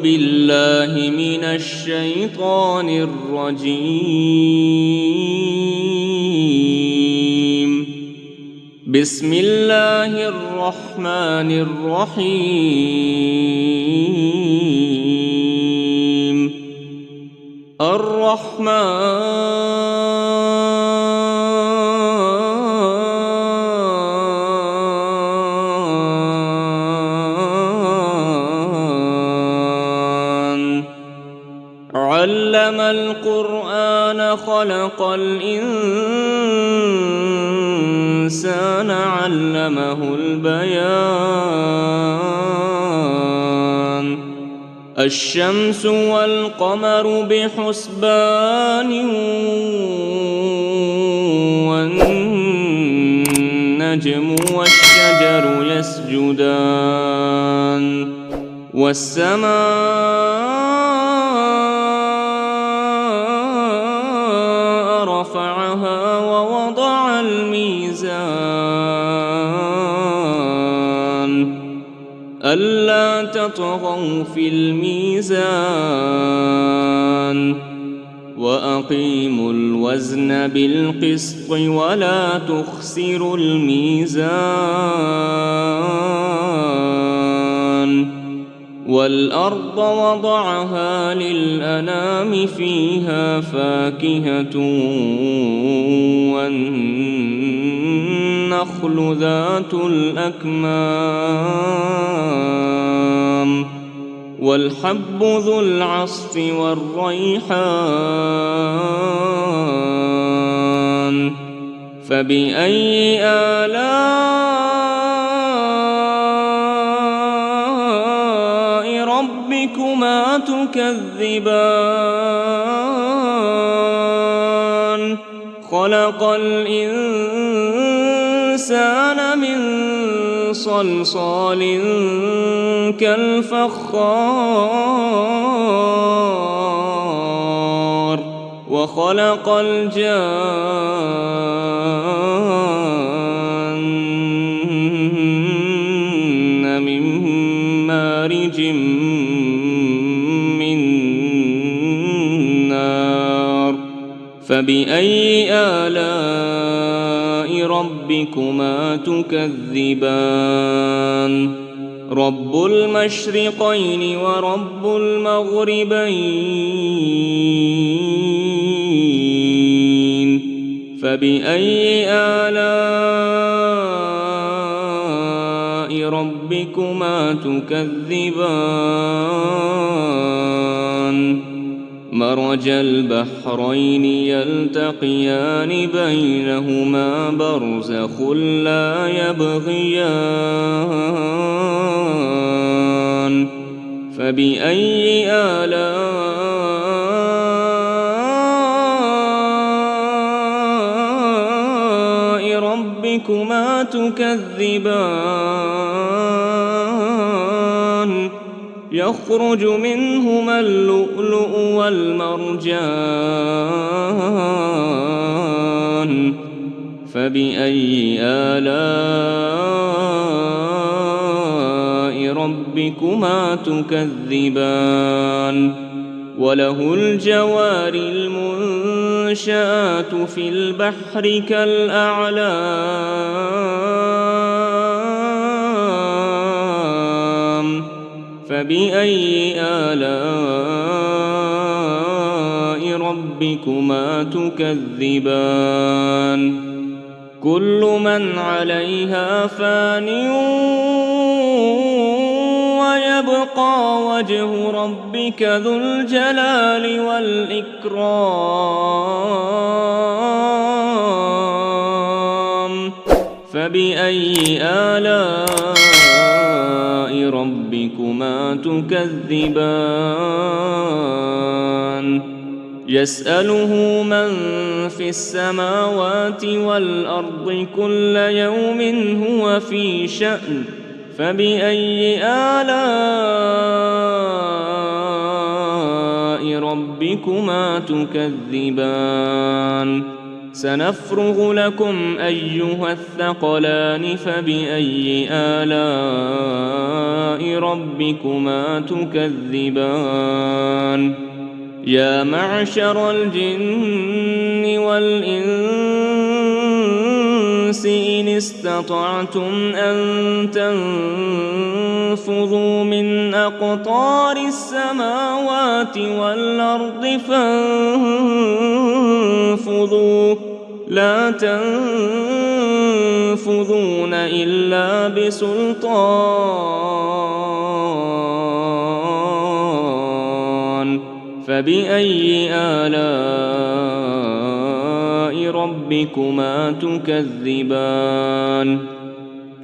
بالله من الشيطان الرجيم. بسم الله الرحمن الرحيم. علم القرآن خلق الإنسان علمه البيان. الشمس والقمر بحسبان والنجم والشجر يسجدان والسماء رفعها ووضع الميزان ألا تطغوا في الميزان وأقيموا الوزن بالقسط ولا تخسروا الميزان. والأرض وضعها للأنام فيها فاكهة والنخل ذات الأكمام والحب ذو العصف والريحان. فبأي آلاء ربكما تكذبان؟ خلق الإنسان من صلصال كالفخار وخلق الجان من مارج من نار. فبأي آلاء ربكما تكذبان؟ رب المشرقين ورب المغربين. فبأي آلاء ربكما تكذبان؟ مرج البحرين يلتقيان بينهما برزخ لا يبغيان. فبأي آلاء ربكما تكذبان؟ يخرج منهما اللؤلؤ والمرجان. فبأي آلاء ربكما تكذبان؟ وله الجوار المنشآت في البحر كالأعلام. فبأي آلاء ربكما تكذبان؟ كل من عليها فان ويبقى وجه ربك ذو الجلال والإكرام. فبأي آلاء ربكما تكذبان؟ يسأله من في السماوات والأرض كل يوم هو في شأن. فبأي آلاء ربكما تكذبان؟ سنفرغ لكم أيها الثقلان فبأي آلاء ربكما تكذبان يا معشر الجن والإنس إن استطعتم أن تنفذوا من أقطار السماوات والأرض فانفذوا لا تنفذون إلا بسلطان فبأي آلاء ربكما تكذبان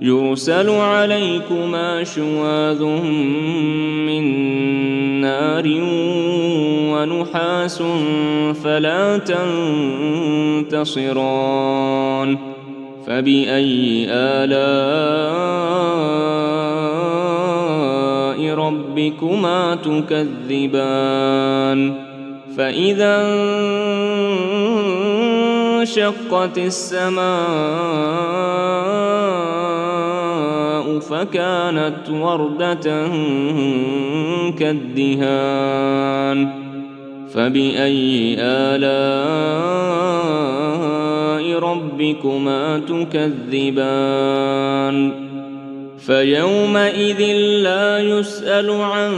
يرسل عليكما شواظ من نار ونحاس فلا تنتصران فبأي آلاء ربكما تكذبان فإذا انشقت السماء فكانت وردة كالدهان فبأي آلاء ربكما تكذبان فيومئذ لا يسأل عن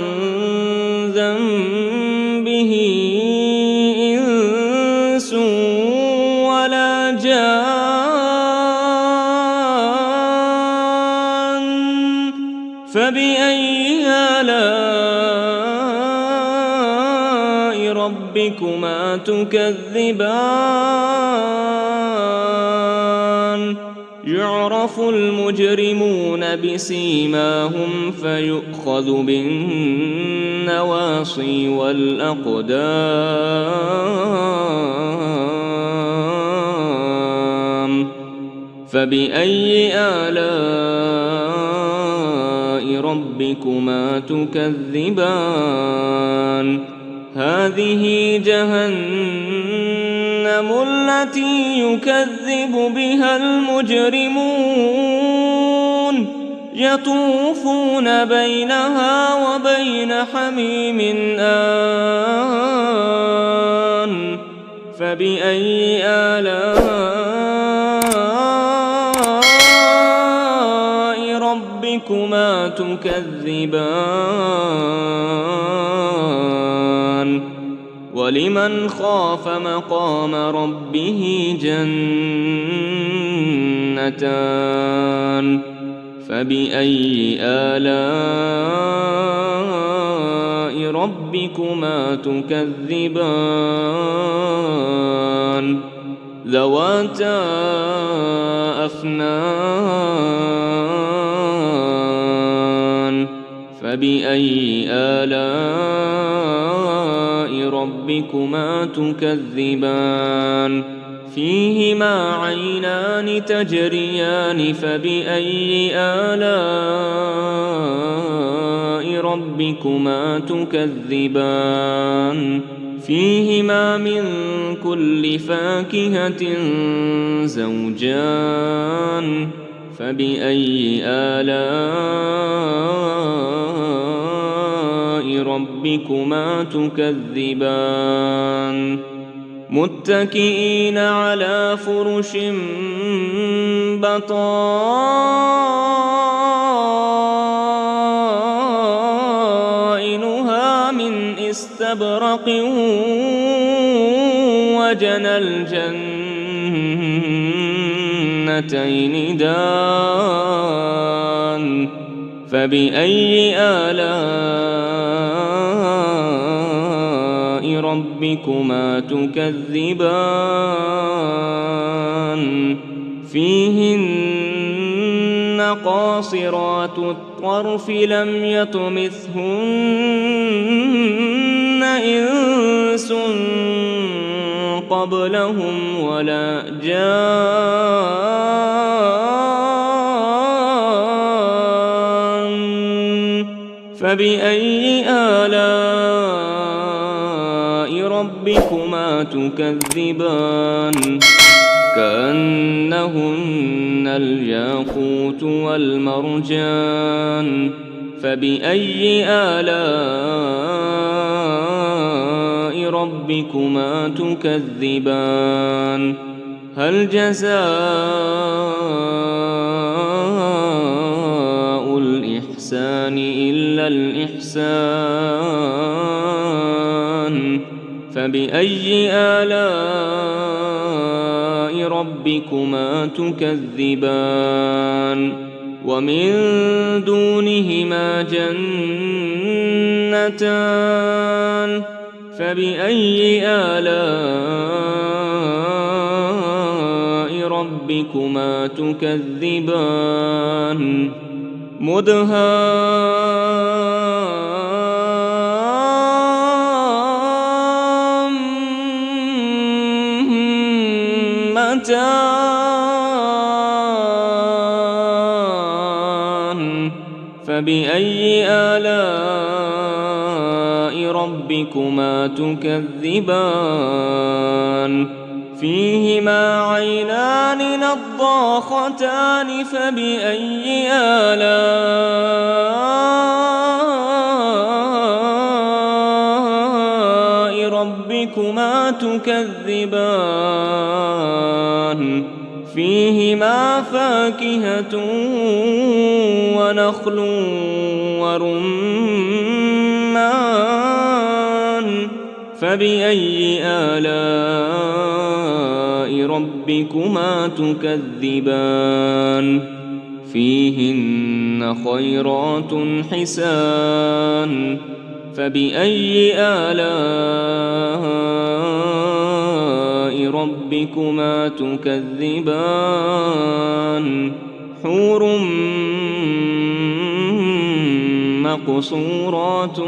ذنبه إنس ولا جان فبأي آلاء ربكما تكذبان يعرف المجرمون بسيماهم فيؤخذ بالنواصي والأقدام فبأي آلاء ربكما تكذبان هذه جهنم التي يكذب بها المجرمون يطوفون بينها وبين حميم آن فبأي آلاء ربكما تكذبان ولمن خاف مقام ربه جنتان فبأي آلاء ربكما تكذبان ذواتا أفنان فبأي آلاء ربكما تكذبان فيهما عينان تجريان فبأي آلاء ربكما تكذبان فيهما من كل فاكهة زوجان فبأي آلاء ربكما تكذبان متكئين على فرش بطائنها من استبرق وجنى الجنتين دان فبأي آلاء ربكما تكذبان فيهن قاصرات الطرف لم يطمثهن إنس قبلهم ولا جان فبأي آلاء ربكما تكذبان كأنهن الياقوت والمرجان فبأي آلاء ربكما تكذبان هل جزاء الإحسان إلا الإحسان فبأي آلاء ربكما تكذبان ومن دونهما جنتان فبأي آلاء ربكما تكذبان مدهامتان فبأي آلاء ربكما تكذبان فيهما عينان نضاختان فبأي آلاء ربكما تكذبان فيهما فاكهة ونخل ورمان فبأي آلاء ربكما تكذبان فيهن خيرات حسان فبأي آلاء ربكما تكذبان حور مقصورات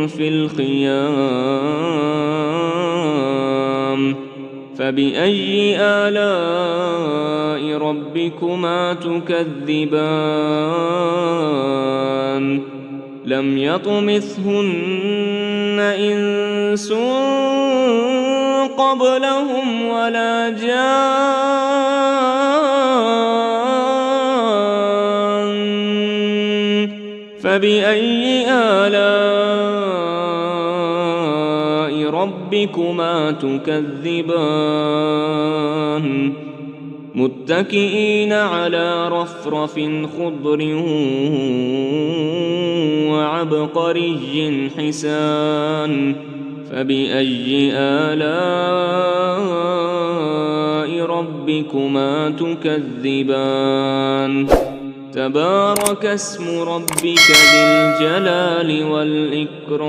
في الخيام فبأي آلاء ربكما تكذبان لم يطمثهن إنس قبلهم ولا جان فبأي آلاء ربكما تكذبان متكئين على رفرف خضر وعبقري حسان فبأي آلاء ربكما تكذبان تبارك اسم ربك ذي الجلال والإكرام